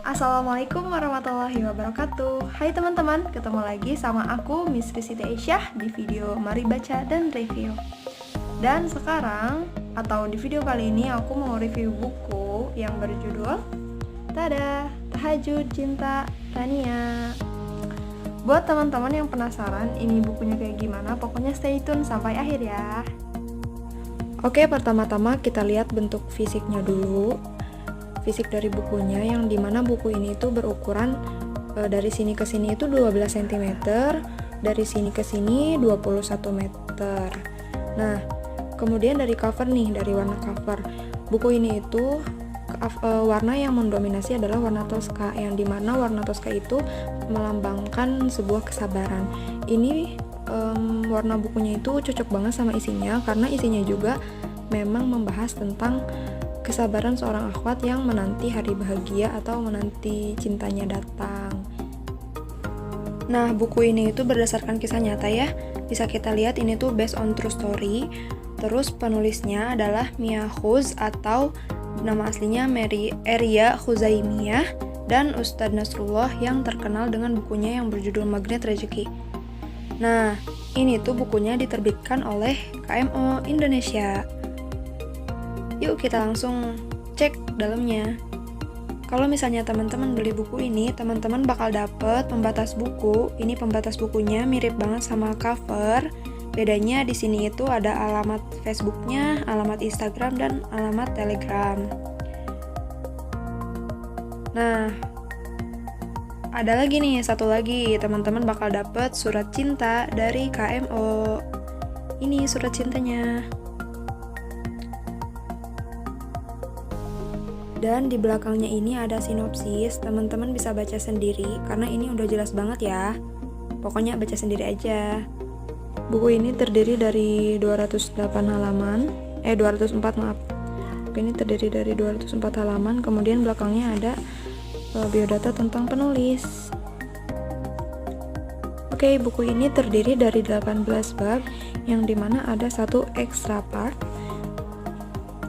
Assalamualaikum warahmatullahi wabarakatuh. Hai teman-teman, ketemu lagi sama aku Miss Siti Aisyah di video Mari Baca dan Review. Dan sekarang, atau di video kali ini aku mau review buku yang berjudul Tada, Tahajud Cinta Rania. Buat teman-teman yang penasaran ini bukunya kayak gimana, pokoknya stay tune sampai akhir ya. Oke, pertama-tama kita lihat bentuk fisiknya dulu. Fisik dari bukunya, yang dimana buku ini itu berukuran dari sini ke sini itu 12 cm, dari sini ke sini 21 meter. Nah, kemudian dari cover nih, dari warna cover buku ini itu warna yang mendominasi adalah warna toska, yang dimana warna toska itu melambangkan sebuah kesabaran. Ini warna bukunya itu cocok banget sama isinya, karena isinya juga memang membahas tentang kesabaran seorang akhwat yang menanti hari bahagia atau menanti cintanya datang. Nah, buku ini itu berdasarkan kisah nyata ya. Bisa kita lihat ini tuh based on true story. Terus penulisnya adalah Mia Khuz atau nama aslinya Mary Eria Khuzaimiyah, dan Ustadz Nasrullah yang terkenal dengan bukunya yang berjudul Magnet Rezeki. Nah, ini tuh bukunya diterbitkan oleh KMO Indonesia. Yuk kita langsung cek dalamnya. Kalau misalnya teman-teman beli buku ini, teman-teman bakal dapet pembatas buku. Ini pembatas bukunya mirip banget sama cover. Bedanya di sini itu ada alamat Facebooknya, alamat Instagram, dan alamat Telegram. Nah, ada lagi nih, satu lagi. Teman-teman bakal dapet surat cinta dari KMO. Ini surat cintanya. Dan di belakangnya ini ada sinopsis, teman-teman bisa baca sendiri karena ini udah jelas banget ya. Pokoknya baca sendiri aja. Buku ini terdiri dari 204 halaman. Buku ini terdiri dari 204 halaman, kemudian belakangnya ada biodata tentang penulis. Oke, buku ini terdiri dari 18 bab, yang dimana ada satu extra part.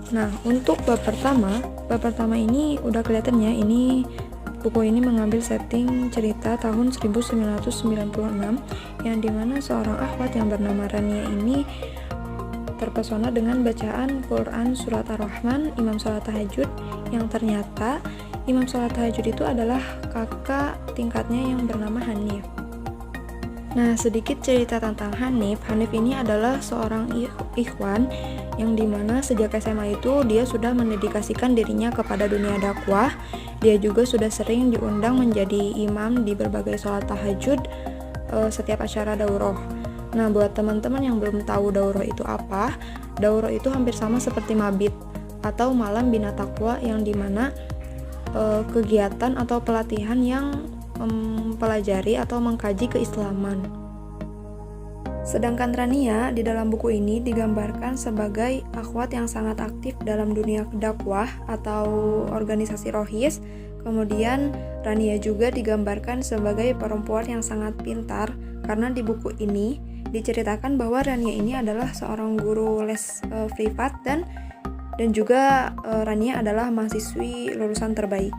Nah, untuk bab pertama ini udah kelihatan ya, ini buku ini mengambil setting cerita tahun 1996, yang dimana seorang akhwat yang bernama Rania ini terpesona dengan bacaan Quran Surat Ar-Rahman, Imam Sholat Tahajud, yang ternyata Imam Sholat Tahajud itu adalah kakak tingkatnya yang bernama Hanif. Nah, sedikit cerita tentang Hanif. Hanif ini adalah seorang ikhwan yang dimana sejak SMA itu dia sudah mendedikasikan dirinya kepada dunia dakwah. Dia juga sudah sering diundang menjadi imam di berbagai sholat tahajud setiap acara daurah. Nah, buat teman-teman yang belum tahu daurah itu apa, daurah itu hampir sama seperti mabit atau malam bina takwa, yang dimana kegiatan atau pelatihan yang mempelajari atau mengkaji keislaman. Sedangkan Rania di dalam buku ini digambarkan sebagai akhwat yang sangat aktif dalam dunia dakwah atau organisasi rohis. Kemudian Rania juga digambarkan sebagai perempuan yang sangat pintar, karena di buku ini diceritakan bahwa Rania ini adalah seorang guru les privat dan juga Rania adalah mahasiswi lulusan terbaik.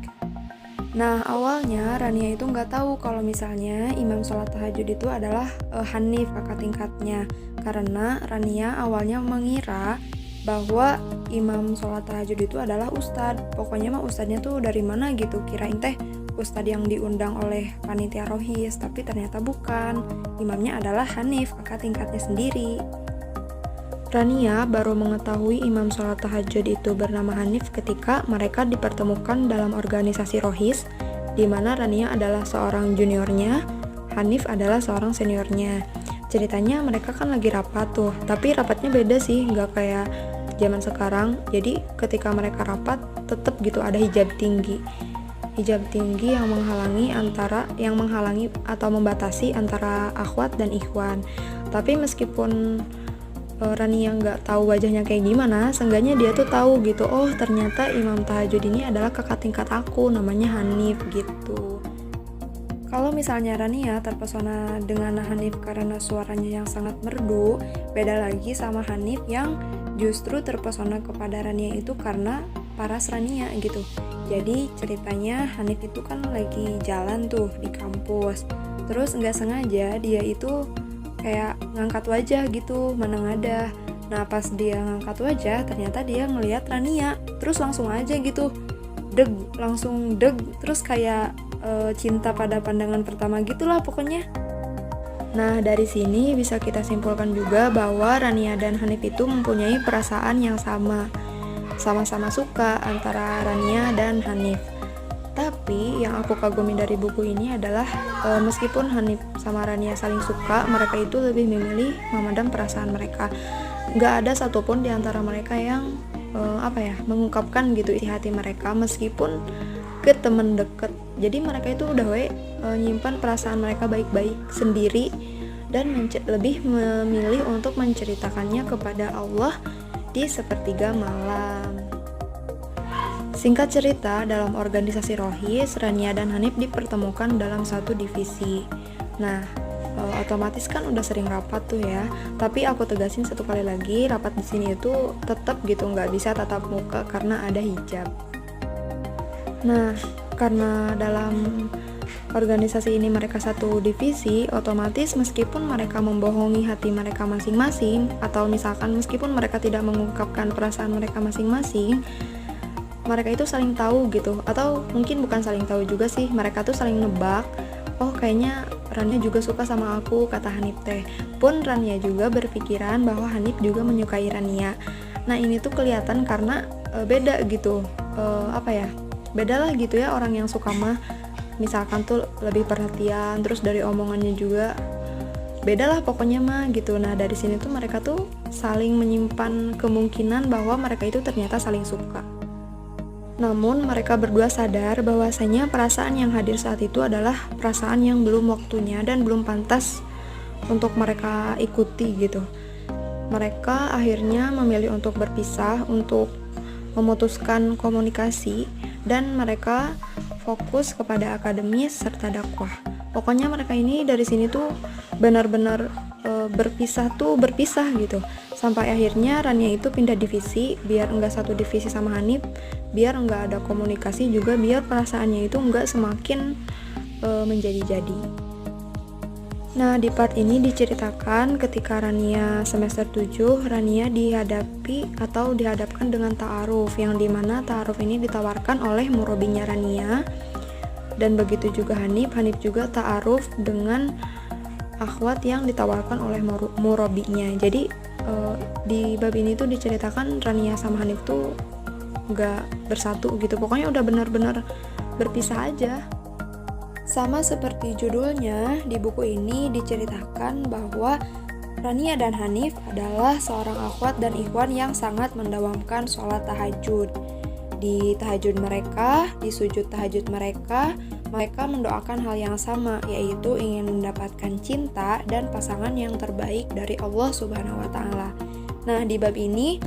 Nah, awalnya Rania itu nggak tahu kalau misalnya Imam Sholat Tahajud itu adalah Hanif, kakak tingkatnya. Karena Rania awalnya mengira bahwa Imam Sholat Tahajud itu adalah ustadz. Pokoknya mah ustadznya tuh dari mana gitu, kirain teh ustadz yang diundang oleh panitia rohis, tapi ternyata bukan. Imamnya adalah Hanif, kakak tingkatnya sendiri. Rania baru mengetahui Imam Sholat Tahajud itu bernama Hanif ketika mereka dipertemukan dalam organisasi rohis, di mana Rania adalah seorang juniornya, Hanif adalah seorang seniornya. Ceritanya mereka kan lagi rapat tuh, tapi rapatnya beda sih, nggak kayak zaman sekarang. Jadi ketika mereka rapat, tetap gitu ada hijab tinggi yang menghalangi atau membatasi antara akhwat dan ikhwan. Tapi meskipun Rania nggak tahu wajahnya kayak gimana, seenggaknya dia tuh tahu gitu, oh ternyata Imam Tahajud ini adalah kakak tingkat aku, namanya Hanif gitu. Kalau misalnya Rania terpesona dengan Hanif karena suaranya yang sangat merdu, beda lagi sama Hanif yang justru terpesona kepada Rania itu karena paras Rania gitu. Jadi ceritanya Hanif itu kan lagi jalan tuh di kampus. Terus nggak sengaja dia itu kayak ngangkat wajah gitu, menengadah. Nah pas dia ngangkat wajah ternyata dia ngelihat Rania. Terus langsung aja gitu langsung deg, terus kayak cinta pada pandangan pertama gitulah pokoknya. Nah dari sini bisa kita simpulkan juga bahwa Rania dan Hanif itu mempunyai perasaan yang sama-sama suka antara Rania dan Hanif. Tapi yang aku kagumi dari buku ini adalah meskipun Hanif sama Rania saling suka, mereka itu lebih memilih memadam perasaan mereka. Gak ada satupun di antara mereka yang mengungkapkan gitu isi hati mereka meskipun ke temen deket. Jadi mereka itu udah nyimpan perasaan mereka baik-baik sendiri dan lebih memilih untuk menceritakannya kepada Allah di sepertiga malam. Singkat cerita, dalam organisasi Rohis, Rania dan Hanif dipertemukan dalam satu divisi. Nah, otomatis kan udah sering rapat tuh ya. Tapi aku tegasin satu kali lagi, rapat di sini itu tetap gitu, nggak bisa tatap muka karena ada hijab. Nah, karena dalam organisasi ini mereka satu divisi, otomatis meskipun mereka membohongi hati mereka masing-masing, atau misalkan meskipun mereka tidak mengungkapkan perasaan mereka masing-masing, mereka itu saling tahu gitu. Atau mungkin bukan saling tahu juga sih, mereka tuh saling nebak, oh kayaknya Rania juga suka sama aku, kata Hanif teh. Pun Rania juga berpikiran bahwa Hanif juga menyukai Rania. Nah ini tuh kelihatan karena beda gitu, beda lah gitu ya orang yang suka mah. Misalkan tuh lebih perhatian, terus dari omongannya juga beda lah pokoknya mah gitu. Nah dari sini tuh mereka tuh saling menyimpan kemungkinan bahwa mereka itu ternyata saling suka. Namun mereka berdua sadar bahwasanya perasaan yang hadir saat itu adalah perasaan yang belum waktunya dan belum pantas untuk mereka ikuti gitu. Mereka akhirnya memilih untuk berpisah, untuk memutuskan komunikasi, dan mereka fokus kepada akademis serta dakwah. Pokoknya mereka ini dari sini tuh benar-benar berpisah gitu. Sampai akhirnya Rania itu pindah divisi biar enggak satu divisi sama Hanif, biar enggak ada komunikasi juga, biar perasaannya itu enggak semakin menjadi-jadi. Nah, di part ini diceritakan ketika Rania semester 7, Rania dihadapkan dengan ta'aruf, yang dimana ta'aruf ini ditawarkan oleh murabinya Rania. Dan begitu juga Hanif juga ta'aruf dengan akhwat yang ditawarkan oleh murabinya. Jadi di bab ini tuh diceritakan Rania sama Hanif tuh gak bersatu gitu, pokoknya udah benar-benar berpisah aja. Sama seperti judulnya, di buku ini diceritakan bahwa Rania dan Hanif adalah seorang akhwat dan ikhwan yang sangat mendawamkan sholat tahajud. Di tahajud mereka, di sujud tahajud mereka mendoakan hal yang sama, yaitu ingin mendapatkan cinta dan pasangan yang terbaik dari Allah Subhanahu wa Ta'ala. Nah, di bab ini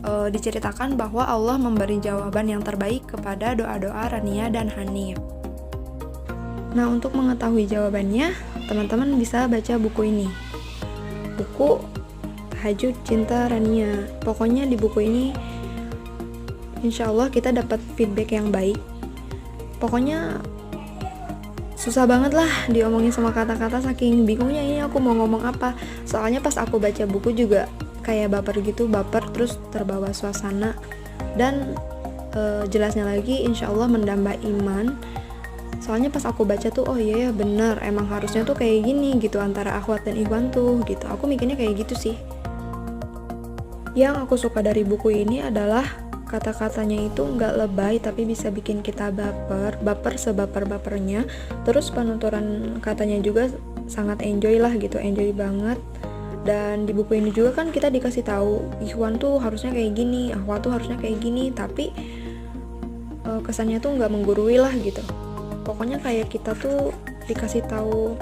diceritakan bahwa Allah memberi jawaban yang terbaik kepada doa-doa Rania dan Hanif. Nah, untuk mengetahui jawabannya, teman-teman bisa baca buku ini. Buku Tahajud Cinta Rania. Pokoknya di buku ini insya Allah kita dapat feedback yang baik. Pokoknya susah banget lah diomongin sama kata-kata, saking bingungnya ini aku mau ngomong apa. Soalnya pas aku baca buku juga kayak baper terus terbawa suasana. Dan jelasnya lagi insya Allah menambah iman. Soalnya pas aku baca tuh, oh iya ya bener, emang harusnya tuh kayak gini gitu antara akhwat dan ikhwan tuh gitu. Aku mikirnya kayak gitu sih. Yang aku suka dari buku ini adalah kata-katanya itu nggak lebay tapi bisa bikin kita baper sebaper-bapernya. Terus penuturan katanya juga sangat enjoy banget. Dan di buku ini juga kan kita dikasih tahu ikhwan tuh harusnya kayak gini, akhwat tuh harusnya kayak gini, tapi kesannya tuh nggak menggurui lah gitu. Pokoknya kayak kita tuh dikasih tahu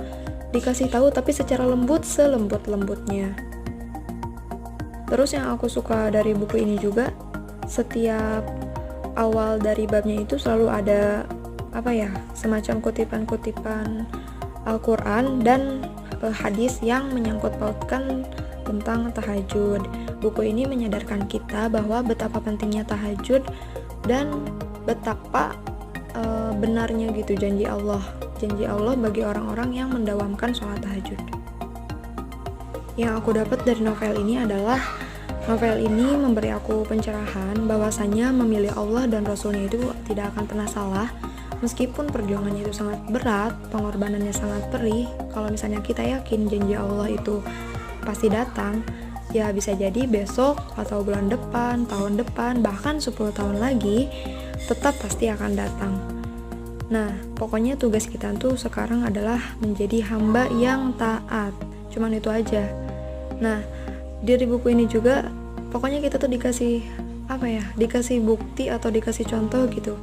tapi secara selembut-lembutnya. Terus yang aku suka dari buku ini juga, setiap awal dari babnya itu selalu ada semacam kutipan-kutipan Al-Quran dan hadis yang menyangkut pautkan tentang tahajud. Buku ini menyadarkan kita bahwa betapa pentingnya tahajud dan betapa benarnya gitu janji Allah bagi orang-orang yang mendawamkan sholat tahajud. Yang aku dapat dari novel ini adalah novel ini memberi aku pencerahan bahwasanya memilih Allah dan Rasulnya itu tidak akan pernah salah. Meskipun perjuangannya itu sangat berat, pengorbanannya sangat perih, kalau misalnya kita yakin janji Allah itu pasti datang, ya bisa jadi besok atau bulan depan, tahun depan, bahkan 10 tahun lagi tetap pasti akan datang. Nah, pokoknya tugas kita tuh sekarang adalah menjadi hamba yang taat. Cuman itu aja. Nah, dari buku ini juga pokoknya kita tuh dikasih dikasih bukti atau dikasih contoh gitu.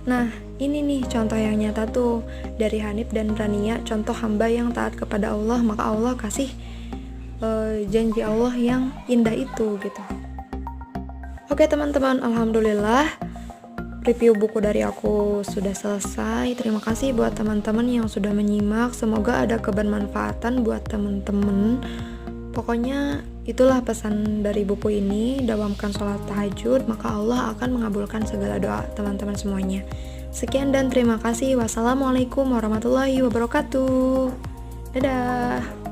Nah, ini nih contoh yang nyata tuh dari Hanif dan Rania, contoh hamba yang taat kepada Allah, maka Allah kasih janji Allah yang indah itu gitu. Oke teman-teman, alhamdulillah review buku dari aku sudah selesai. Terima kasih buat teman-teman yang sudah menyimak. Semoga ada kebermanfaatan buat teman-teman. Pokoknya itulah pesan dari buku ini, dawamkan sholat tahajud, maka Allah akan mengabulkan segala doa teman-teman semuanya. Sekian dan terima kasih. Wassalamualaikum warahmatullahi wabarakatuh. Dadah.